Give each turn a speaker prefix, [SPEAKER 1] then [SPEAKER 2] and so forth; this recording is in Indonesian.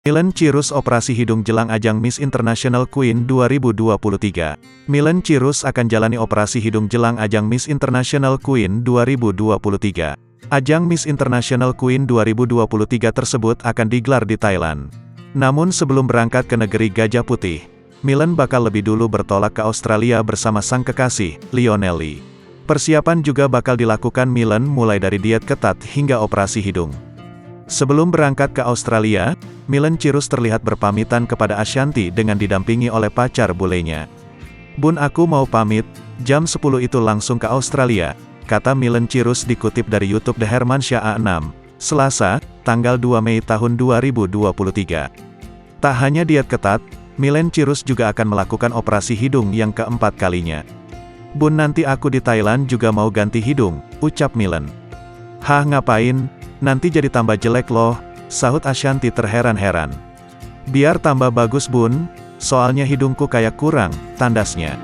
[SPEAKER 1] Millen Cyrus operasi hidung jelang ajang Miss International Queen 2023. Millen Cyrus akan jalani operasi hidung jelang ajang Miss International Queen 2023. Ajang Miss International Queen 2023 tersebut akan digelar di Thailand. Namun sebelum berangkat ke negeri Gajah Putih, Millen bakal lebih dulu bertolak ke Australia bersama sang kekasih, Lionel Lee. Persiapan juga bakal dilakukan Millen mulai dari diet ketat hingga operasi hidung. Sebelum berangkat ke Australia, Millen Cyrus terlihat berpamitan kepada Ashanty dengan didampingi oleh pacar bulenya. "Bun, aku mau pamit, jam 10 itu langsung ke Australia," kata Millen Cyrus dikutip dari YouTube The Hermansyah A6, Selasa, tanggal 2 Mei tahun 2023. Tak hanya diet ketat, Millen Cyrus juga akan melakukan operasi hidung yang keempat kalinya. "Bun, nanti aku di Thailand juga mau ganti hidung," ucap Millen. "Hah, ngapain? Nanti jadi tambah jelek loh," sahut Ashanty terheran-heran. "Biar tambah bagus, Bun, soalnya hidungku kayak kurang," tandasnya.